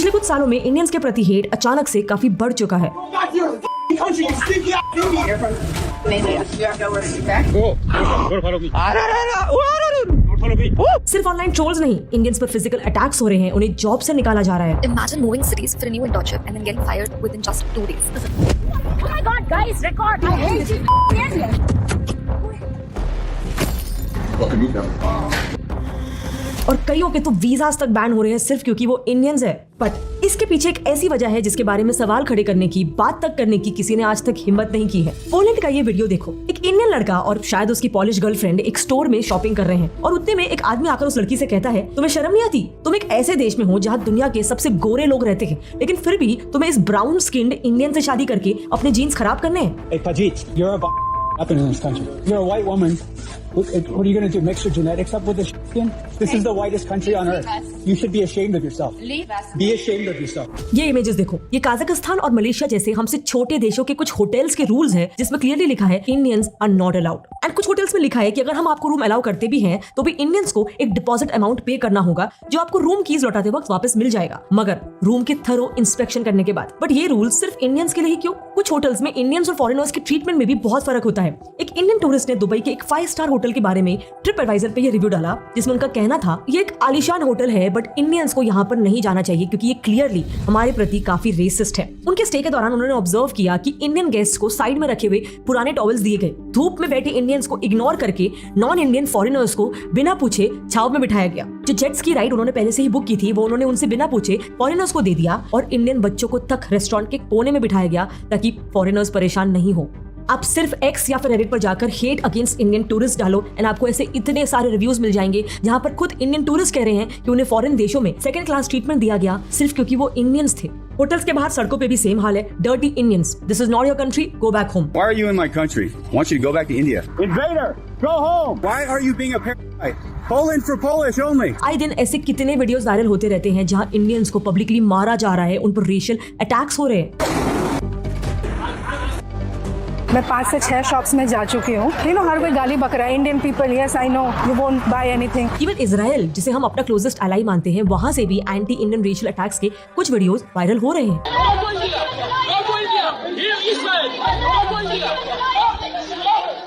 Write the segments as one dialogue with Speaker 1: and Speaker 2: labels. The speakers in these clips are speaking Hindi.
Speaker 1: पिछले कुछ सालों में इंडियंस के प्रति हेट अचानक से काफी बढ़ चुका है। सिर्फ ऑनलाइन ट्रोल्स नहीं, इंडियंस पर फिजिकल अटैक्स हो रहे हैं, उन्हें जॉब से निकाला जा रहा है।
Speaker 2: Imagine moving cities for a new internship and then getting fired within just 2 days.
Speaker 3: Oh my God, guys, record! I hate you, Indians.
Speaker 1: और कईयों के तो वीजास तक बैन हो रहे हैं सिर्फ क्योंकि वो इंडियंस है। बट इसके पीछे एक ऐसी वजह है जिसके बारे में सवाल खड़े करने की, बात तक करने की किसी ने आज तक हिम्मत नहीं की है। पोलैंड का ये वीडियो देखो। एक इंडियन लड़का और शायद उसकी पॉलिश गर्लफ्रेंड एक स्टोर में शॉपिंग कर रहे हैं और उतने में एक आदमी आकर उस लड़की से कहता है, तुम्हें शर्म नहीं आती? तुम एक ऐसे देश में हो जहाँ दुनिया के सबसे गोरे लोग रहते हैं, लेकिन फिर भी तुम्हें इस ब्राउन स्किन्ड इंडियन से शादी करके अपने जीन्स खराब करने हैं।
Speaker 4: Hey Pajit, you're up in this country. You're a white woman. What are you going to do? Mix your genetics up with this skin? This is the whitest country on earth. You should be ashamed of yourself.
Speaker 3: Leave us.
Speaker 4: Be ashamed of yourself.
Speaker 1: ये इमेजेस देखो। ये काजाकिस्तान और मलेशिया जैसे हमसे छोटे देशों के कुछ होटल्स के रूल्स हैं जिसमें क्लियरली लिखा है Indians are not allowed. And कुछ होटल्स में लिखा है कि अगर हम आपको रूम अलाउ करते भी हैं तो भी इंडियंस को एक डिपॉजिट अमाउंट पे करना होगा जो आपको रूम कीज लौटाते वक्त वापस मिल जाएगा, मगर रूम के थरो इंस्पेक्शन करने के बाद। बट ये रूल सिर्फ इंडियंस के लिए ही क्यों? कुछ होटल्स में इंडियंस और फॉरेनर्स के ट्रीटमेंट में भी बहुत फर्क होता है। एक इंडियन टूरिस्ट ने दुबई के एक 5 स्टार होटल के बारे में ट्रिप एडवाइजर पे ये रिव्यू डाला जिसमें उनका कहना था, ये एक आलीशान होटल है बट इंडियंस को यहाँ पर नहीं जाना चाहिए क्योंकि ये क्लियरली हमारे प्रति काफी रेसिस्ट है। उनके स्टे के दौरान उन्होंने ऑब्जर्व किया कि इंडियन गेस्ट को साइड में रखे हुए पुराने टॉवल्स दिए गए। धूप में बैठे इंडियंस को इग्नोर करके नॉन इंडियन फॉरेनर्स को बिना पूछे छाव में बिठाया गया। जो जेट्स की राइड उन्होंने पहले से ही बुक की थी वो उन्होंने उनसे बिना पूछे फॉरेनर्स को दे दिया और इंडियन बच्चों को तक रेस्टोरेंट के कोने में बिठाया गया ताकि फॉरेनर्स परेशान नहीं हो। आप सिर्फ एक्स या फिर रेडिट पर जाकर हेट अगेंस्ट इंडियन टूरिस्ट डालो एंड आपको ऐसे इतने सारे रिव्यूज मिल जाएंगे जहां पर खुद इंडियन टूरिस्ट कह रहे हैं कि उन्हें फॉरेन देशों में सेकंड क्लास ट्रीटमेंट दिया गया सिर्फ क्योंकि वो इंडियंस थे। होटल्स के बाहर सड़कों पे भी सेम हाल है। Dirty Indians, this is not your country, go back home.
Speaker 5: Why are you in my country? I want you to go back to India.
Speaker 4: Invader, go home.
Speaker 5: Why are you being a parasite? Poland for Polish only.
Speaker 1: आए दिन ऐसे कितने वीडियोस वायरल होते रहते हैं जहां इंडियंस को पब्लिकली मारा जा रहा है, उन पर रेशियल अटैक्स हो रहे हैं।
Speaker 6: मैं 5 से 6 शॉप्स में जा चुकी हूँ। हर कोई गाली बक रहा है। Indian people, yes I know, you won't buy anything.
Speaker 1: Even Israel जिसे हम अपना क्लोजेस्ट एलाई मानते हैं, वहां से भी एंटी इंडियन रेशियल अटैक्स के कुछ वीडियोस वायरल हो रहे हैं।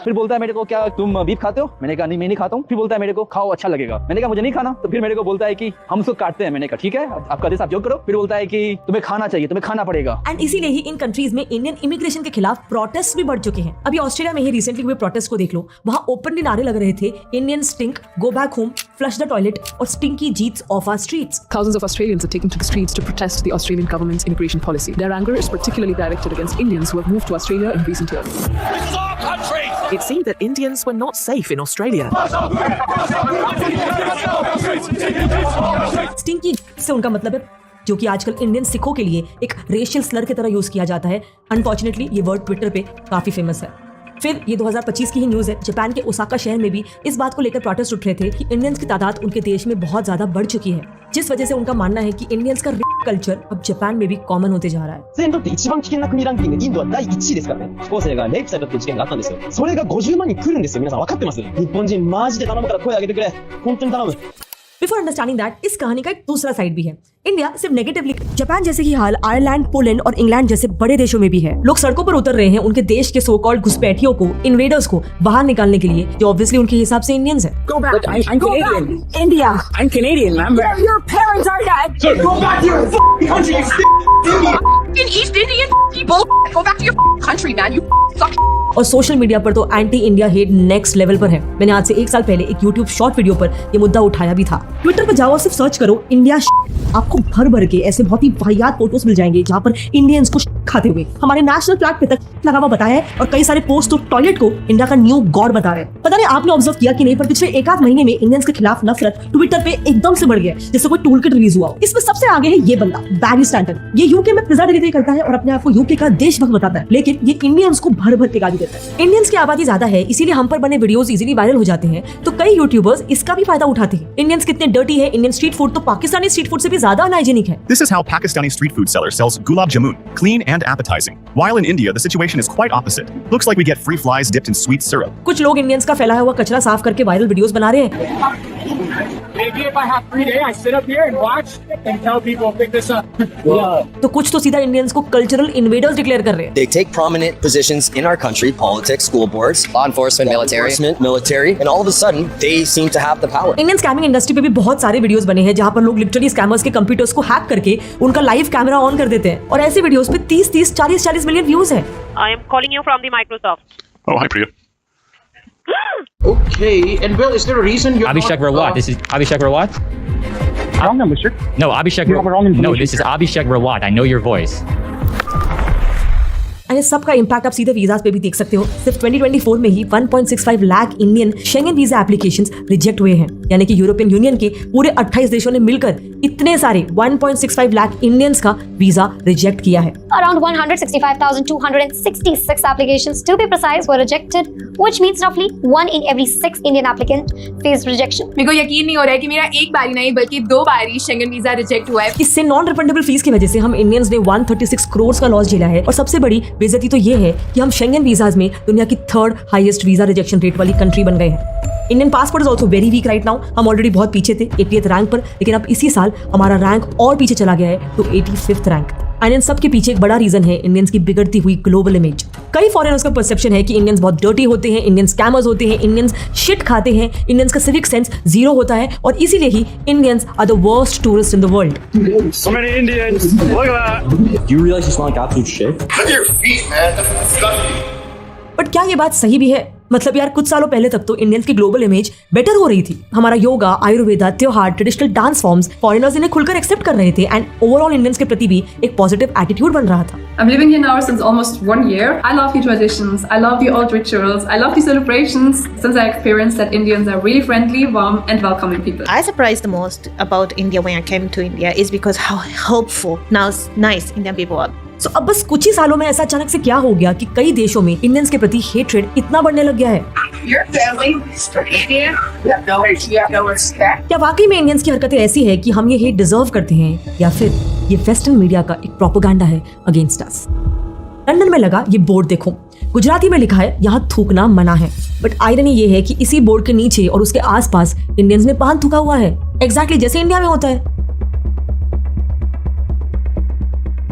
Speaker 7: फिर बोलता है मेरे को, क्या तुम बीफ खाते हो? मैंने कहा नहीं, मैं नहीं खाता हूँ। फिर बोलता है मेरे को, खाओ अच्छा लगेगा। मैंने कहा मुझे नहीं खाना। तो फिर मेरे को बोलता है कि हम उसको काटते हैं। मैंने कहा ठीक है, आपका देश आप जो करो। फिर बोलता है कि तुम्हें खाना चाहिए, तुम्हें खाना पड़ेगा।
Speaker 1: एंड इसीलिए ही इन कंट्रीज में इंडियन इमिग्रेशन के खिलाफ प्रोटेस्ट भी बढ़ चुके हैं। अभी ऑस्ट्रेलिया में ही रिसेंटली हुए प्रोटेस्ट को देख लो, वहाँ ओपनली नारे लग रहे थे, Indian stink, go back home, flush the toilet और stinky jeets off our streets.
Speaker 8: Thousands of Australians are taking to the streets to protest the Australian government's immigration policy. Their anger is particularly directed against Indians who have moved to Australia in recent years.
Speaker 9: It seemed that Indians were not safe in Australia.
Speaker 1: Stinky से उनका मतलब है जो कि आजकल इंडियन सिखों के लिए एक रेशियल स्लर की तरह यूज किया जाता है। अनफॉर्चुनेटली ये वर्ड ट्विटर पे काफी फेमस है। फिर ये 2025 की ही न्यूज है, जापान के ओसाका शहर में भी इस बात को लेकर प्रोटेस्ट उठ रहे थे कि इंडियंस की तादाद उनके देश में बहुत ज्यादा बढ़ चुकी है, जिस वजह से उनका मानना है कि इंडियंस का कल्चर अब जापान में भी कॉमन होते जा रहा है।
Speaker 10: にとって一番危険な国ランキング、インドは第1位ですからね。高校生がレイプされたっていう事件があったんですよ。それが50万人来るんですよ。皆さん分かってます？日本人マジで頼むから声上げてくれ。本当に頼む。
Speaker 1: बिफोर अंडरस्टैंडिंग दैट, इस कहानी का एक दूसरा साइड भी है। इंडिया सिर्फ नेगेटिवली, जापान जैसे ही हाल आयरलैंड, पोलैंड और इंग्लैंड जैसे बड़े देशों में भी है। लोग सड़कों पर उतर रहे हैं उनके देश के सो कॉल्ड घुसपैठियों को, इन्वेडर्स को बाहर निकालने के लिए, जो ऑब्वियसली उनके हिसाब से इंडियंस है।
Speaker 3: Go back.
Speaker 4: But I'm
Speaker 3: Go
Speaker 4: Canadian.
Speaker 3: back. India.
Speaker 4: I'm Canadian, man.
Speaker 3: Your parents are dead.
Speaker 4: So go back to your country, you India.
Speaker 3: East Indian people. Go back to your country, man. You suck.
Speaker 1: और सोशल मीडिया पर तो anti India hate next level पर है। मैंने आज से 1 साल पहले एक यूट्यूब शॉर्ट वीडियो पर ये मुद्दा उठाया भी था। ट्विटर पर जाओ और सिर्फ सर्च करो इंडिया, आपको भर भर के ऐसे बहुत ही वाहियात फोटोज मिल जाएंगे जहाँ पर इंडियंस को खाते हुए हमारे नेशनल फ्लैग पे तक लगा हुआ बताया है, और कई सारे पोस्ट तो टॉयलेट को इंडिया का न्यू गॉड बता रहे हैं। पता नहीं आपने ऑब्जर्व किया कि नहीं, पर पिछले 1 आध महीने में इंडियंस के खिलाफ नफरत ट्विटर पे एकदम से बढ़ गया, जैसे कोई टूल किट रिलीज हुआ। इसमें सबसे आगे है ये बंदा बैरी स्टैंटन। ये यूके में पिज्जा डिलीवरी करता है और अपने आप को यूके का देशभक्त बताता है, लेकिन ये इंडियंस को भर भर के गाली देता है। इंडियंस की आबादी ज्यादा है, इसीलिए हम पर बने वीडियोस इजीली वायरल हो जाते हैं, तो कई यूट्यूबर्स इसका भी फायदा उठाते हैं। इंडियंस कितने डर्टी है, इंडियन स्ट्रीट फूड तो पाकिस्तानी स्ट्रीट फूड से भी ज्यादा अनहाइजीनिक है।
Speaker 11: This is how Pakistani street food seller sells gulab jamun, clean and appetizing. While in India, the situation is quite opposite. Looks like we get free flies dipped in sweet syrup.
Speaker 1: कुछ लोग इंडियंस का फैला हुआ कचरा साफ करके वायरल वीडियोस बना रहे हैं।
Speaker 5: Maybe if I have free day, I sit up here and watch and tell people pick this up.
Speaker 1: तो कुछ तो सीधा इंडियंस को कल्चरल इन्वेडर्स डिक्लेयर कर रहे हैं.
Speaker 10: They take prominent positions in our country, politics, school boards,
Speaker 2: Law enforcement,
Speaker 10: military, and all of a sudden they seem to have the power.
Speaker 1: Indian scamming industry पे भी बहुत सारे वीडियोस बने हैं जहां पर लोग लिटरली स्कैमर्स के कंप्यूटर्स को हैक करके उनका लाइव कैमरा ऑन कर देते हैं और ऐसे वीडियोस पे 30, 40 मिलियन व्यूज हैं.
Speaker 12: I am calling you from the Microsoft.
Speaker 11: Oh, hi, Priya.
Speaker 9: Okay, and Bill, is there a reason you're
Speaker 7: Abhishek Rawat. This is Abhishek Rawat.
Speaker 5: Wrong number, sir.
Speaker 7: No, Abhishek.
Speaker 5: You have wrong information.
Speaker 7: No, this is Abhishek Rawat. I know your voice.
Speaker 1: And इस सब का इम्पैक्ट आप सीधे वीजास पे भी देख सकते हो. सिर्फ 2024 में ही 1.65 lakh Indian Schengen visa applications reject हुए हैं. यानी कि यूरोपियन यूनियन के पूरे 28 देशों ने मिलकर इतने सारे 1.65 लाख इंडियंस का वीजा रिजेक्ट किया है.
Speaker 2: Around 165,266 applications, to be precise, were rejected, which means roughly 1 in every 6 Indian applicant faced rejection.
Speaker 3: मेरे को यकीन नहीं हो रहा है कि मेरा एक बारी नहीं बल्कि 2 बारी शेंगन वीजा रिजेक्ट हुआ है.
Speaker 1: इससे नॉन रिफंडेबल फीस की वजह से हम इंडियंस ने 136 करोड़ का लॉस झेला है. और सबसे बड़ी बेइज्जती तो ये है कि हम शेंगन वीजाज में दुनिया की 3rd highest visa rejection rate वाली कंट्री बन गए हैं. Indian passport is also very weak right now. हम ऑलरेडी बहुत पीछे थे 80th रैंक पर, लेकिन अब इसी साल हमारा रैंक और पीछे चला गया है तो 85th रैंक. एंड इन सब के पीछे एक बड़ा रीजन है इंडियंस की बिगड़ती हुई ग्लोबल इमेज. कई फॉरेनर्स का परसेप्शन है कि इंडियंस बहुत डर्टी होते हैं, इंडियन स्कैमर्स होते हैं, इंडियंस शिट खाते हैं, इंडियंस का सिविक सेंस जीरो होता है और इसीलिए ही Indians are the worst tourist in the world.
Speaker 5: So many Indians. Look at that.
Speaker 10: Do you realize you smell like absolute shit?
Speaker 11: Look at your feet, man. That's disgusting.
Speaker 1: But क्या ये बात सही भी है? मतलब यार कुछ सालों पहले तक तो इंडियंस की ग्लोबल इमेज बेटर हो रही थी. हमारा योगा, आयुर्वेदा, त्योहार, ट्रेडिशनल डांस फॉर्म्स फॉरेनर्स इन्हें खुलकर एक्सेप्ट कर रहे थे एंड ओवरऑल इंडियंस के प्रति भी एक पॉजिटिव एटीट्यूड बन रहा था.
Speaker 12: I'm living here now since almost 1 year. I love the traditions. I love the old rituals. I love the celebrations. Since I experienced that Indians are really friendly, warm, and welcoming people.
Speaker 13: I surprised the most about India when I came to India is because how helpful, nice Indian people are.
Speaker 1: So, अब बस कुछ ही सालों में ऐसा अचानक से क्या हो गया कि कई देशों में इंडियंस के प्रति हेट्रेड इतना बढ़ने लग गया है.
Speaker 3: Your family is from India. You have no respect.
Speaker 1: क्या वाकई में इंडियंस की हरकतें ऐसी है कि हम ये हेट डिजर्व करते हैं या फिर ये वेस्टर्न मीडिया का एक प्रोपेगेंडा है अगेंस्ट अस? लंदन में लगा ये बोर्ड देखो, गुजराती में लिखा है यहाँ थूकना मना है. बट आयरनी ये है कि इसी बोर्ड के नीचे और उसके आसपास इंडियंस ने पान थूका हुआ है, एग्जैक्टली जैसे इंडिया में होता है.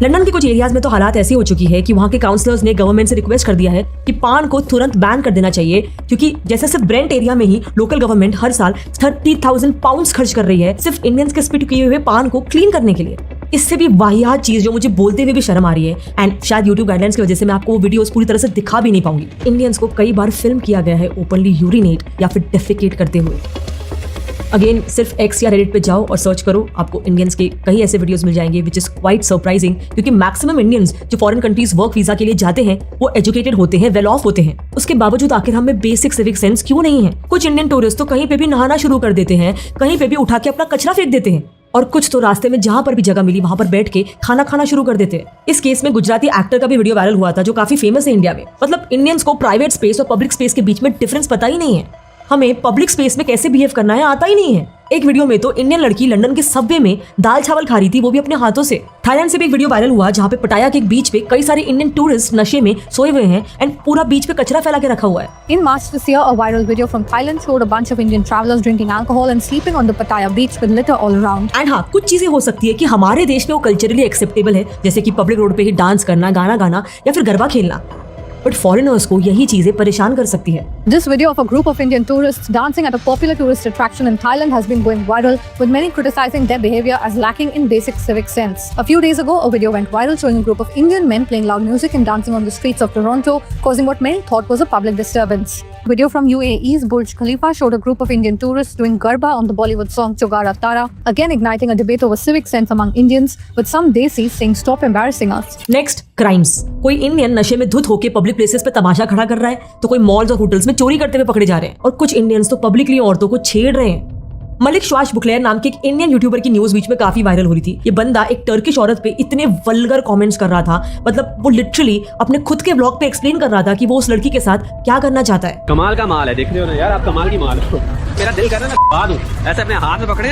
Speaker 1: लंदन के कुछ एरियाज में तो हालात ऐसी हो चुकी है कि वहाँ के काउंसलर्स ने गवर्नमेंट से रिक्वेस्ट कर दिया है कि पान को तुरंत बैन कर देना चाहिए, क्योंकि जैसे सिर्फ ब्रेंट एरिया में ही लोकल गवर्नमेंट हर साल 30,000 पाउंड्स खर्च कर रही है सिर्फ इंडियंस के स्पिट किए हुए पान को क्लीन करने के लिए. इससे भी वाहियात चीज जो मुझे बोलते हुए भी शर्म आ रही है एंड शायद यूट्यूब गाइडलाइंस की वजह से मैं आपको वो वीडियोस पूरी तरह से दिखा भी नहीं पाऊंगी. इंडियंस को कई बार फिल्म किया गया है ओपनली यूरिनेट या फिर डेफिकेट करते हुए. अगेन सिर्फ एक्स या रेडिट पे जाओ और सर्च करो, आपको इंडियंस के कई ऐसे वीडियोस मिल जाएंगे विच इज क्वाइट सरप्राइजिंग, क्योंकि मैक्सिमम इंडियंस जो फॉरेन कंट्रीज वर्क वीजा के लिए जाते हैं वो एजुकेटेड होते हैं, वेल ऑफ होते हैं. उसके बावजूद आखिर हमें बेसिक सिविक सेंस क्यों नहीं है? कुछ इंडियन टूरिस्ट तो कहीं पे भी नहाना शुरू कर देते हैं, कहीं पे भी उठा के अपना कचरा फेंक देते हैं और कुछ तो रास्ते में जहां पर भी जगह मिली वहां पर बैठ के खाना खाना शुरू कर देते हैं. इस केस में गुजराती एक्टर का भी वीडियो वायरल हुआ था जो काफी फेमस है इंडिया में. मतलब इंडियंस को प्राइवेट स्पेस और पब्लिक स्पेस के बीच में डिफरेंस पता ही नहीं है. हमें पब्लिक स्पेस में कैसे बिहेव करना है आता ही नहीं है. एक वीडियो में तो इंडियन लड़की लंदन के सबवे में दाल चावल खा रही थी, वो भी अपने हाथों से. थाईलैंड से भी एक वीडियो वायरल हुआ जहाँ पे पटाया के एक बीच पे कई सारे इंडियन टूरिस्ट नशे में सोए हुए हैं एंड पूरा बीच पे कचरा फैला के रखा हुआ है.
Speaker 6: In March this year, a viral video from Thailand showed a bunch of Indian travelers drinking alcohol and sleeping on the Pattaya beach with litter all around.
Speaker 1: And हाँ, कुछ चीजें हो सकती है कि हमारे देश में वो कल्चरली एक्सेप्टेबल है, जैसे कि पब्लिक रोड पे ही डांस करना, गाना गाना या फिर गरबा खेलना. बट फॉरेनर्स को यही चीजें परेशान कर सकती है.
Speaker 6: This video of a group of Indian tourists dancing at a popular tourist attraction in Thailand has been going viral, with many criticizing their behavior as lacking in basic civic sense. A few days ago, a video went viral showing a group of Indian men playing loud music and dancing on the streets of Toronto, causing what many thought was a public disturbance. Video from UAE's Burj Khalifa showed a group of Indian tourists doing garba on the Bollywood song Chogara Tara, again igniting a debate over civic sense among Indians, with some Desis saying stop embarrassing us.
Speaker 1: Next, crimes. कोई इंडियन नशे में धुत होकर पब्लिक प्लेसेस पे तमाशा खड़ा कर रहा है, तो कोई मॉल्स और होटल्स में चोरी करते हुए पकड़े जा रहे हैं और कुछ इंडियंस तो पब्लिकली औरतों को छेड़ रहे हैं. मलिक श्वाश बुकलेयर नाम के एक इंडियन यूट्यूबर की न्यूज बीच में काफी वायरल हो रही थी. ये बंदा एक टर्किश औरत पे इतने वल्गर कमेंट्स कर रहा था, मतलब वो लिटरली अपने खुद के व्लॉग पे एक्सप्लेन कर रहा था कि वो उस लड़की के साथ क्या करना चाहता है.
Speaker 10: कमाल का माल है, देख रहे हो ना यार, आप कमाल की माल हो. मेरा दिल कर रहा है ना दूं, ऐसे अपने हाथ में पकड़े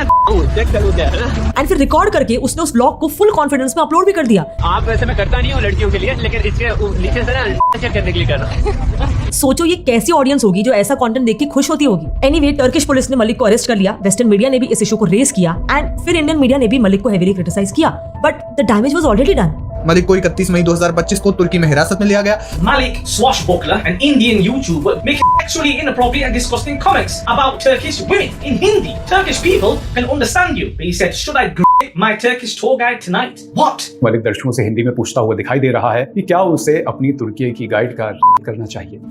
Speaker 10: चेक करूं क्या है.
Speaker 1: एंड फिर रिकॉर्ड करके उसने उस व्लॉग को फुल कॉन्फिडेंस में अपलोड भी कर दिया.
Speaker 10: आप वैसे मैं करता नहीं हूँ लड़कियों के लिए, लेकिन इसके नीचे से ना चेक करने के लिए कर रहा हूँ.
Speaker 1: सोचो ये कैसी ऑडियंस होगी जो ऐसा कंटेंट देख के खुश होती होगी. एनीवे, टर्किश पुलिस ने मलिक को अरेस्ट कर लिया. वेस्टर्न मीडिया ने भी इस इशू को रेस किया एंड फिर इंडियन मीडिया ने भी मलिक को हेवीली क्रिटिसाइज किया, but the damage was already done.
Speaker 14: Malik को 31 मई 2025 को तुर्की में हिरासत में लिया गया।
Speaker 15: Malik, swashbuckler, an Indian YouTuber, making sexually inappropriate and disgusting comments about Turkish women in Hindi. Turkish people can understand you. But he said, should I grip my Turkish tour guide tonight? What?
Speaker 16: Malik दर्शकों से हिंदी में पूछता हुआ दिखाई दे रहा है कि क्या उसे अपनी तुर्की की गाइड का करना चाहिए।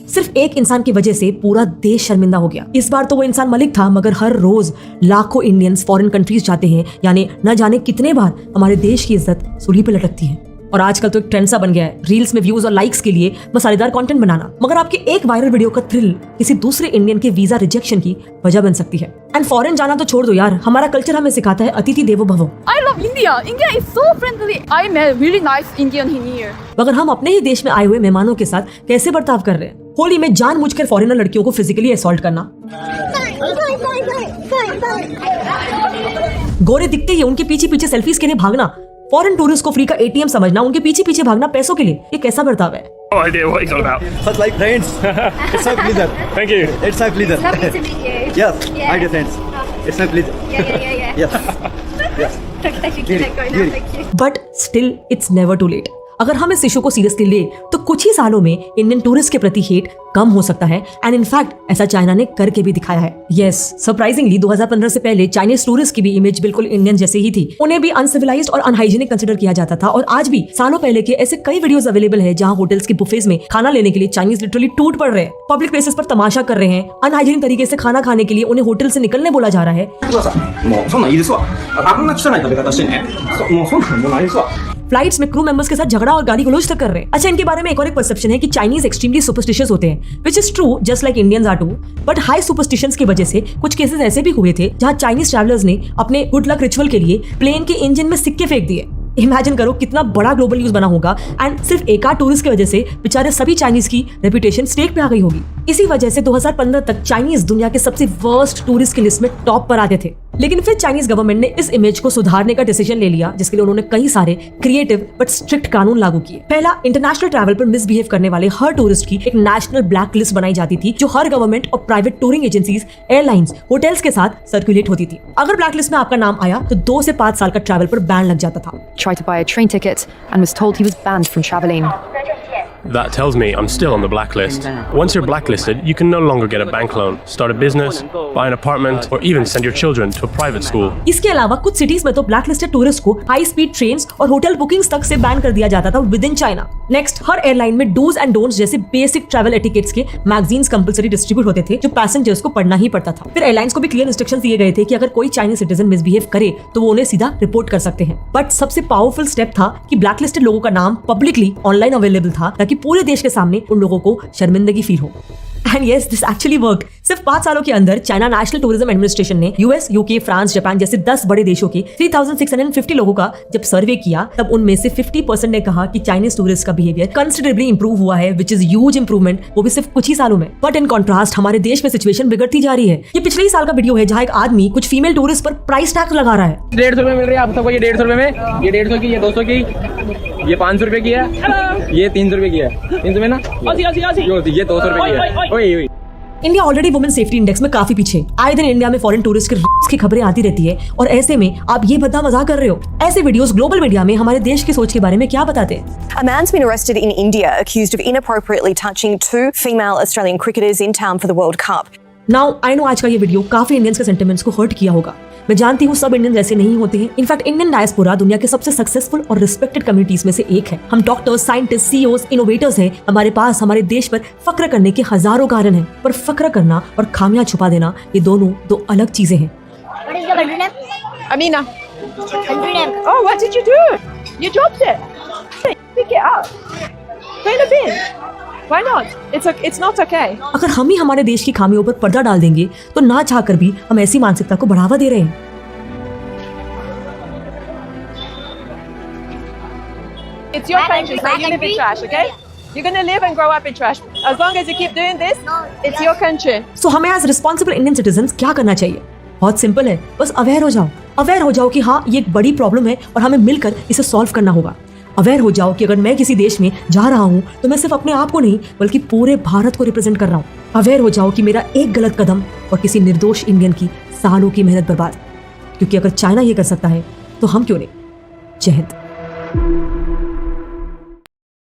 Speaker 1: सिर्फ एक इंसान की वजह से पूरा देश शर्मिंदा हो गया। इस बार तो वो इंसान मलिक था, मगर हर रोज लाखों इंडियंस फॉरेन कंट्रीज जाते हैं, यानी न जाने कितने बार हमारे देश की इज्जत सूली पे लटकती है। और आजकल तो एक ट्रेंड सा बन गया है रील्स में व्यूज और लाइक्स के लिए मसालेदार कंटेंट बनाना, मगर आपके एक वायरल वीडियो का थ्रिल किसी दूसरे इंडियन के वीजा रिजेक्शन की वजह बन सकती है। एंड फॉरेन जाना तो छोड़ दो यार, हमारा कल्चर हमें सिखाता है अतिथि देवो भव।
Speaker 6: I love India. India is so friendly. I met really nice Indian here.
Speaker 1: मगर हम अपने ही देश में आए हुए मेहमानों के साथ कैसे बर्ताव कर रहे हैं? होली में जानबूझकर फॉरेनर लड़कियों को फिजिकली असॉल्ट करना, गोरे दिखते ही उनके पीछे पीछे सेल्फीज के लिए भागना, फॉरेन टूरिस्ट को फ्री का एटीएम समझना, उनके पीछे पीछे भागना पैसों के लिए, ये कैसा बर्ताव है?
Speaker 17: No idea what he's on about.
Speaker 10: Such like friends. It's a pleasure.
Speaker 17: Thank you.
Speaker 10: It's a pleasure.
Speaker 2: Lovely to meet you.
Speaker 10: Yes, my dear friends. It's a pleasure.
Speaker 2: Yeah.
Speaker 10: Yes.
Speaker 2: Thank you.
Speaker 1: But still it's never too late. अगर हम इस इशू को सीरियसली ले तो कुछ ही सालों में इंडियन टूरिस्ट के प्रति हेट कम हो सकता है एंड इनफैक्ट ऐसा चाइना ने करके भी दिखाया है। यस, सरप्राइजिंगली 2015 से पहले चाइनीज टूरिस्ट की भी इमेज बिल्कुल इंडियन जैसे ही थी। उन्हें भी अनसिविलाइज्ड और अनहाइजीनिक कंसिडर किया जाता था और आज भी सालों पहले के ऐसे कई वीडियोस अवेलेबल है जहां होटल्स के बुफेज में खाना लेने के लिए चाइनीज लिटरली टूट पड़ रहे हैं, पब्लिक प्लेसेस पर तमाशा कर रहे हैं, अनहाइजीनिक तरीके से खाना खाने के लिए उन्हें होटल से निकलने बोला जा रहा है। फ्लाइट्स में क्रू मेंबर्स के साथ झगड़ा और गाली गलौज तक कर रहे हैं। अच्छा, इनके बारे में एक और एक परसेप्शन है कि चाइनीज एक्सट्रीमली सुपरस्टिशियस होते हैं, which is true just like Indians are too, but high superstitions की वजह से कुछ केसेस ऐसे भी हुए थे जहां चाइनीज ट्रैवलर्स ने अपने गुड लक रिचुअल के लिए प्लेन के इंजन में सिक्के फेंक दिए। इमेजिन करो कितना बड़ा ग्लोबल न्यूज बना होगा एंड सिर्फ एक आध टूरिस्ट की वजह से बेचारे सभी चाइनीज की रेपुटेशन स्टेक पे आ गई होगी। इसी वजह से 2015 तक चाइनीज दुनिया के सबसे वर्स्ट टूरिस्ट की लिस्ट में टॉप पर आते थे। लेकिन फिर चाइनीज गवर्नमेंट ने इस इमेज को सुधारने का डिसीजन ले लिया, जिसके लिए उन्होंने कई सारे क्रिएटिव बट स्ट्रिक्ट कानून लागू किए। पहला, इंटरनेशनल ट्रैवल पर मिसबिहेव करने वाले हर टूरिस्ट की एक नेशनल ब्लैक लिस्ट बनाई जाती थी, जो हर गवर्नमेंट और private touring agencies, airlines, hotels के साथ सर्कुलेट होती थी। अगर ब्लैक लिस्ट में आपका नाम आया तो 2 से 5 साल का ट्रैवल पर बैन लग जाता था।
Speaker 8: Tried to buy a train ticket and was told he was banned from traveling.
Speaker 17: That tells me I'm still on the blacklist. Once you're blacklisted, you can no longer get a bank loan, start a business, buy an apartment, or even send your children to a private school.
Speaker 1: इसके अलावा कुछ सिटीज में तो ब्लैकलिस्टेड टूरिस्ट को हाई स्पीड ट्रेन्स और होटल बुकिंग्स तक से बैन कर दिया जाता था with in China. Next, her airline में डूज एंड डोंट्स जैसे बेसिक ट्रैवल एटिकेट्स के मैगजीन्स कंपलसरी डिस्ट्रीब्यूट होते थे, जो पैसेंजर्स को पढ़ना ही पड़ता था। फिर एयरलाइंस को भी क्लियर इंस्ट्रक्शंस दिए गए थे कि अगर कोई चाइनीज सिटीजन मिसबिहेव करे तो वो उन्हें सीधा रिपोर्ट कर सकते हैं। बट सबसे पावरफुल स्टेप था कि ब्लैकलिस्टेड लोगों का नाम पब्लिकली ऑनलाइन अवेलेबल था, ताकि पूरे देश के सामने उन लोगों को शर्मिंदगी फील हो। And yes, this actually work. सिर्फ 5 सालों के अंदर चाइना नेशनल टूरिज्म एडमिनिस्ट्रेशन ने यूएस, यूके, फ्रांस, जापान जैसे 10 बड़े देशों के 3650 लोगों का जब सर्वे किया, तब उनमें से 50% ने कहा कि चाइनीज टूरिस्ट का बिहेवियर कंसिडरेबली इंप्रूव हुआ है, विच इज ह्यूज इंप्रूवमेंट, वो भी सिर्फ कुछ ही सालों में। बट इन कॉन्ट्रास्ट हमारे देश में सिचुएशन बिगड़ती जा रही है। ये पिछले ही साल का वीडियो है जहाँ एक आदमी कुछ फीमेल टूरिस्ट पर प्राइस टैक्स लगा रहा है।
Speaker 5: 150 रुपए मिल रही है आप सबको, ये 150 रुपए में, ये 150 की, ये 200 की, ये 500 रुपए की है, ये 300 रुपए की है, 300 में ना, ये 200 रुपए की है।
Speaker 1: India already women safety index में काफी पीछे। आए दिन इंडिया में फॉरेन टूरिस्ट के रेप्स की खबरें आती रहती है, और ऐसे में आप ये भद्दा मजाक कर रहे हो। ऐसे वीडियोस ग्लोबल मीडिया में हमारे देश की सोच के बारे में क्या बताते हैं?
Speaker 18: A man's been arrested in India accused of inappropriately touching 2 female Australian cricketers in town for the World Cup.
Speaker 1: Now I know आज का ये वीडियो काफी इंडियंस के सेंटिमेंट्स को हर्ट किया होगा। मैं जानती हूँ सब इंडियंस ऐसे नहीं होते हैं। इनफैक्ट इंडियन डायस्पोरा दुनिया के सबसे सक्सेसफुल और रिस्पेक्टेड कम्युनिटीज में से एक है। हम डॉक्टर्स, साइंटिस्ट, सीईओज, इनोवेटर्स हैं। हमारे पास हमारे देश पर फख्र करने के हजारों कारण हैं, पर फख्र करना और खामियां छुपा देना, ये दोनों 2 अलग चीजें हैं।
Speaker 2: What is your country name?
Speaker 19: Amina.
Speaker 2: Country name?
Speaker 19: Oh, what did you do? You dropped it. Pick it up. Put in the bin. Why not? It's not okay.
Speaker 1: अगर हम ही हमारे देश की खामियों पर पर्दा डाल देंगे तो ना चाहकर भी हम ऐसी मानसिकता को बढ़ावा दे रहे हैं।
Speaker 19: It's your country, so you live in trash, okay? You're going to live and grow up in trash. As long as you keep doing this, it's your country.
Speaker 1: So हमें as responsible Indian citizens क्या करना चाहिए? बहुत सिंपल है, बस अवेयर हो जाओ। अवेयर हो जाओ कि हाँ, ये एक बड़ी प्रॉब्लम है और हमें मिलकर इसे सॉल्व करना होगा। अवेयर हो जाओ कि अगर मैं किसी देश में जा रहा हूँ तो मैं सिर्फ अपने आप को नहीं बल्कि पूरे भारत को रिप्रेजेंट कर रहा हूँ। अवेयर हो जाओ कि मेरा एक गलत कदम और किसी निर्दोष इंडियन की सालों की मेहनत बर्बाद। क्योंकि अगर चाइना ये कर सकता है तो हम क्यों नहीं। जय हिंद।